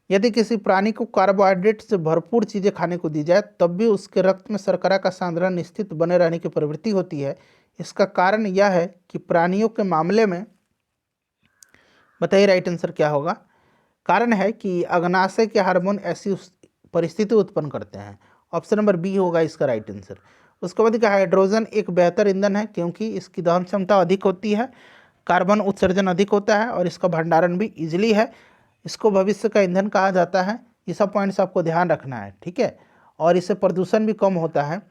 यदि किसी प्राणी को कार्बोहाइड्रेट से भरपूर चीज़ें खाने को दी जाए तब भी उसके रक्त में शर्करा का सांद्रण स्थित बने रहने की प्रवृत्ति होती है। इसका कारण यह है कि प्राणियों के मामले में, बताइए राइट आंसर क्या होगा। कारण है कि अग्नाशय के हार्मोन ऐसी परिस्थिति उत्पन्न करते हैं, ऑप्शन नंबर बी होगा इसका राइट आंसर। उसके बाद क्या, हाइड्रोजन एक बेहतर ईंधन है क्योंकि इसकी दहन क्षमता अधिक होती है, कार्बन उत्सर्जन अधिक होता है और इसका भंडारण भी इजीली है। इसको भविष्य का ईंधन कहा जाता है। ये सब पॉइंट्स आपको ध्यान रखना है, ठीक है। और इससे प्रदूषण भी कम होता है।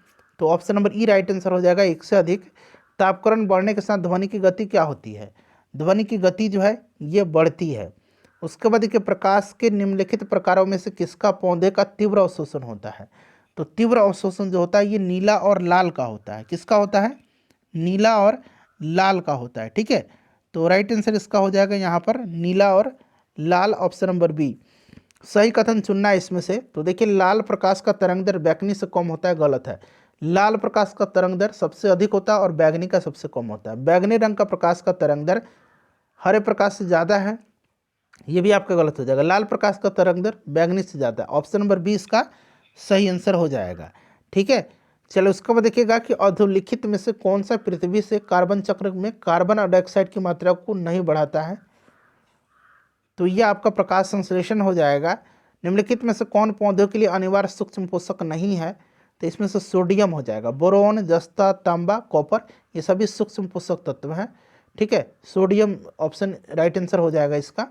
तो ऑप्शन नंबर ई राइट आंसर हो जाएगा, एक से अधिक। तापकरण बढ़ने के साथ ध्वनि की गति क्या होती है, ध्वनि की गति जो है ये बढ़ती है। उसके बाद देखिए प्रकाश के निम्नलिखित प्रकारों में से किसका पौधे का तीव्र अवशोषण होता है। तो तीव्र अवशोषण जो होता है ये नीला और लाल का होता है। किसका होता है, नीला और लाल का होता है, ठीक है। तो राइट आंसर इसका हो जाएगा यहाँ पर नीला और लाल, ऑप्शन नंबर बी। सही कथन चुनना है इसमें से। तो देखिए लाल प्रकाश का तरंग दर बैगनी से कम होता है, गलत है। लाल प्रकाश का तरंग दर सबसे अधिक होता है और बैगनी का सबसे कम होता है। बैगनी रंग का प्रकाश का तरंग दर हरे प्रकाश से ज़्यादा है, ये भी आपका गलत हो जाएगा। लाल प्रकाश का तरंग दर बैगनी से ज़्यादा है, ऑप्शन नंबर बी इसका सही आंसर हो जाएगा, ठीक है। चलो उसके बाद देखिएगा कि अधोलिखित में से कौन सा पृथ्वी से कार्बन चक्र में कार्बन डाइऑक्साइड की मात्रा को नहीं बढ़ाता है। तो यह आपका प्रकाश संश्लेषण हो जाएगा। निम्नलिखित में से कौन पौधों के लिए अनिवार्य सूक्ष्म पोषक नहीं है, तो इसमें से सोडियम हो जाएगा। बोरोन, जस्ता, तांबा, कॉपर ये सभी सूक्ष्म पोषक तत्व हैं, ठीक है। सोडियम ऑप्शन राइट आंसर हो जाएगा इसका।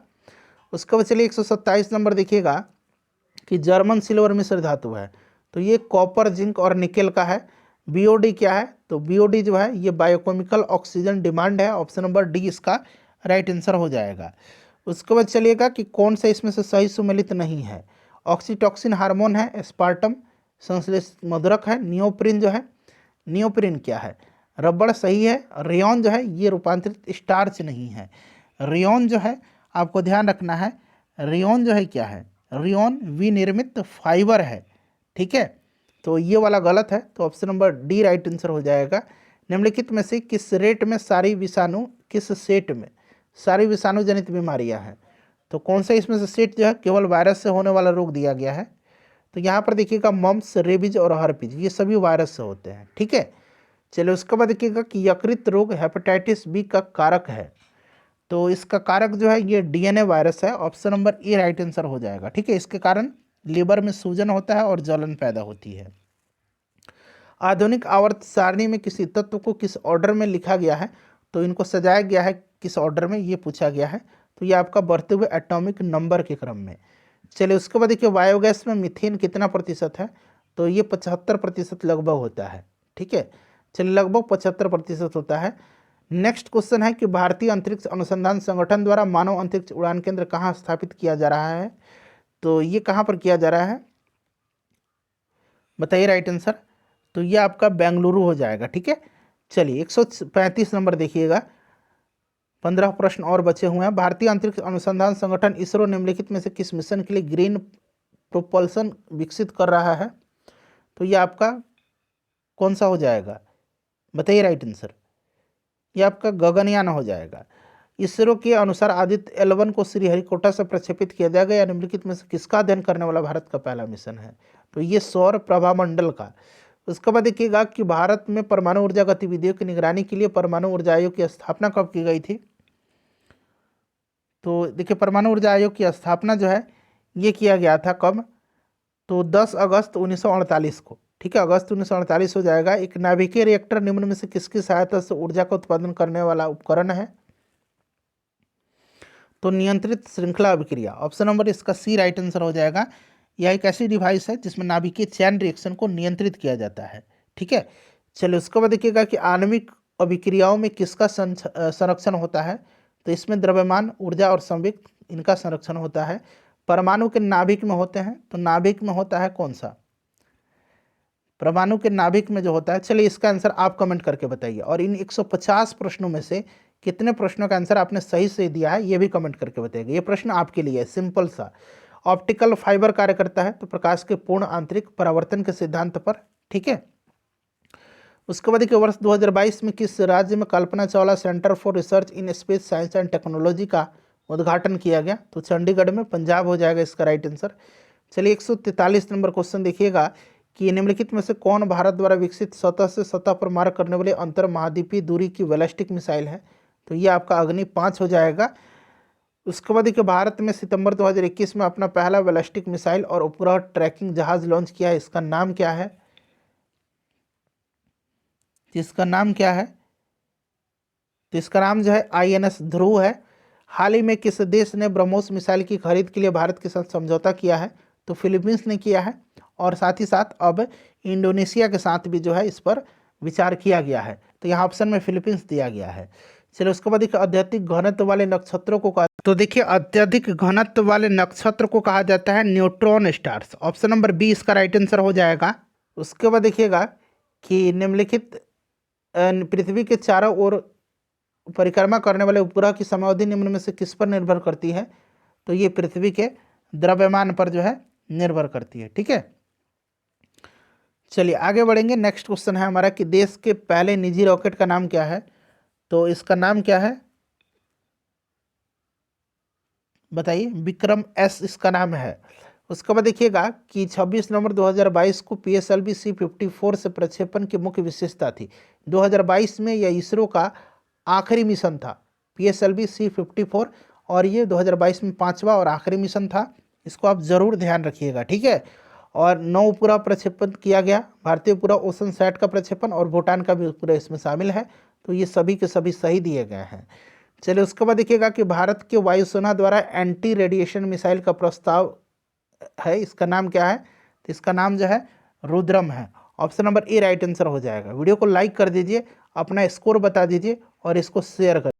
उसके बाद चलिए 127 नंबर देखिएगा कि जर्मन सिल्वर मिश्र धातु है, तो ये कॉपर, जिंक और निकेल का है। बीओडी क्या है, तो बीओडी जो है ये बायोकेमिकल ऑक्सीजन डिमांड है, ऑप्शन नंबर डी इसका राइट आंसर हो जाएगा। उसके बाद चलिएगा कि कौन सा इसमें से सही सुमेलित नहीं है। ऑक्सीटॉक्सिन हार्मोन है, एस्पार्टम संश्लेषित मधुरक है, नियोप्रिन जो है, नियोप्रिन क्या है, रबड़ सही है। रेयॉन जो है ये रूपांतरित स्टार्च नहीं है। रेयॉन जो है आपको ध्यान रखना है, रेयॉन जो है क्या है, रेयॉन विनिर्मित फाइबर है, ठीक है। तो ये वाला गलत है, तो option number D right answer हो जाएगा। निम्नलिखित में से किस रेट में सारी विषाणु, किस सेट में सारी विषाणु जनित बीमारियां हैं। तो कौन सा इसमें से सेट जो है केवल वायरस से होने वाला रोग दिया गया है। तो यहाँ पर देखिएगा मम्प्स, रेबीज और हर्पीज ये सभी वायरस से होते हैं, ठीक है। चलिए उसके बाद देखिएगा कि यकृत रोग हेपेटाइटिस बी का कारक है, तो इसका कारक जो है ये डीएनए वायरस है, option number A right answer हो जाएगा, ठीक है। इसके कारण लीवर में सूजन होता है और जलन पैदा होती है। आधुनिक आवर्त सारणी में किसी तत्व को किस ऑर्डर में लिखा गया है, तो इनको सजाया गया है किस ऑर्डर में, ये पूछा गया है। तो ये आपका बढ़ते हुए एटॉमिक नंबर के क्रम में। चलिए उसके बाद देखिए बायोगैस में मीथेन कितना प्रतिशत है, तो ये 75% लगभग होता है, ठीक है। चलिए लगभग 75% होता है। नेक्स्ट क्वेश्चन है कि भारतीय अंतरिक्ष अनुसंधान संगठन द्वारा मानव अंतरिक्ष उड़ान केंद्र कहाँ स्थापित किया जा रहा है। तो ये कहाँ पर किया जा रहा है, बताइए राइट आंसर। तो ये आपका बेंगलुरु हो जाएगा। ठीक है, चलिए 135 नंबर देखिएगा। 15 प्रश्न और बचे हुए हैं। भारतीय अंतरिक्ष अनुसंधान संगठन इसरो निम्नलिखित में से किस मिशन के लिए ग्रीन प्रोपल्सन विकसित कर रहा है? तो ये आपका कौन सा हो जाएगा? बताइए राइट आंसर। ये आपका गगनयान हो जाएगा। इसरो के अनुसार आदित्य L1 को श्रीहरिकोटा से प्रक्षेपित किया जाएगा। या निम्नलिखित में से किसका अध्ययन करने वाला भारत का पहला मिशन है? तो ये सौर प्रभामंडल का। उसके बाद देखिएगा कि भारत में परमाणु ऊर्जा गतिविधियों की निगरानी के लिए परमाणु ऊर्जा आयोग की स्थापना कब की गई थी? तो देखिए परमाणु ऊर्जा आयोग की स्थापना जो है ये किया गया था कब? तो 10 अगस्त 1948 को। ठीक है, अगस्त 1948 हो जाएगा। एक नाभिकीय रिएक्टर निम्न में से किसकी सहायता से ऊर्जा का उत्पादन करने वाला उपकरण है? तो नियंत्रित श्रृंखला अभिक्रिया, ऑप्शन नंबर इसका सी राइट आंसर हो जाएगा। यह एक ऐसी डिवाइस है जिसमें नाभिकीय चैन रिएक्शन को नियंत्रित किया जाता है। ठीक है, चलिए उसके बाद देखिएगा कि आणविक अभिक्रियाओं में किसका संरक्षण होता है? तो इसमें द्रव्यमान, ऊर्जा और संवेग इनका संरक्षण होता है। परमाणु के नाभिक में होते हैं। तो नाभिक में होता है कौन सा? परमाणु के नाभिक में जो होता है। चलिए इसका आंसर आप कमेंट करके बताइए। और इन 150 प्रश्नों में से कितने प्रश्नों का आंसर आपने सही से दिया है ये भी कमेंट करके बताइएगा। ये प्रश्न आपके लिए है, सिंपल सा। ऑप्टिकल फाइबर कार्य करता है तो प्रकाश के पूर्ण आंतरिक परावर्तन के सिद्धांत पर। ठीक है, उसके बाद देखिए वर्ष 2022 में किस राज्य में Kalpana Chawla centre for research in space science and technology का उद्घाटन किया गया? तो चंडीगढ़ में, पंजाब हो जाएगा इसका राइट आंसर। चलिए 143 नंबर क्वेश्चन देखिएगा कि निम्नलिखित में से कौन भारत द्वारा विकसित सतह से सतह पर मार करने वाले अंतर महाद्वीपीय दूरी की बैलिस्टिक मिसाइल है? तो ये आपका अग्नि 5 हो जाएगा। उसके बाद देखिए भारत में सितंबर 2021 में अपना पहला बैलिस्टिक मिसाइल और उपग्रह ट्रैकिंग जहाज लॉन्च किया है। इसका नाम क्या है? इसका नाम क्या है? तो इसका नाम जो है INS ध्रुव है। हाल ही में किस देश ने ब्रह्मोस मिसाइल की खरीद के लिए भारत के साथ समझौता किया है? तो फिलीपींस ने किया है। और साथ ही साथ अब इंडोनेशिया के साथ भी जो है इस पर विचार किया गया है। तो यहाँ ऑप्शन में फिलीपींस दिया गया है। चलिए उसके बाद देखिए अत्यधिक घनत्व वाले नक्षत्रों को कहा, तो देखिए अत्यधिक घनत्व वाले नक्षत्र को कहा जाता है neutron stars. Option number B इसका राइट आंसर हो जाएगा। उसके बाद देखिएगा कि निम्नलिखित पृथ्वी के चारों ओर परिक्रमा करने वाले उपग्रह की समयावधि निम्न में से किस पर निर्भर करती है? तो ये पृथ्वी के द्रव्यमान पर जो है निर्भर करती है। ठीक है, चलिए आगे बढ़ेंगे। नेक्स्ट क्वेश्चन है हमारा कि देश के पहले निजी रॉकेट का नाम क्या है? तो इसका नाम क्या है बताइए? विक्रम S इसका नाम है। उसके बाद देखिएगा कि 26 नवंबर 2022 को PSLV C-54 से प्रक्षेपण की मुख्य विशेषता थी। 2022 में यह इसरो का आखिरी मिशन था, PSLV C-54, और ये 2022 में 5वां और आखिरी मिशन था। इसको आप ज़रूर ध्यान रखिएगा। ठीक है, और 9 उपग्रह प्रक्षेपण किया गया। भारतीय उपग्रह ओशन सैट का प्रक्षेपण और भूटान का भी उपग्रह इसमें शामिल है। तो ये सभी के सभी सही दिए गए हैं। चलिए उसके बाद देखिएगा कि भारत के वायुसेना द्वारा एंटी रेडिएशन मिसाइल का प्रस्ताव है, इसका नाम क्या है? तो इसका नाम जो है रुद्रम है। Option number A right answer हो जाएगा। वीडियो को लाइक कर दीजिए, अपना स्कोर बता दीजिए और इसको शेयर कर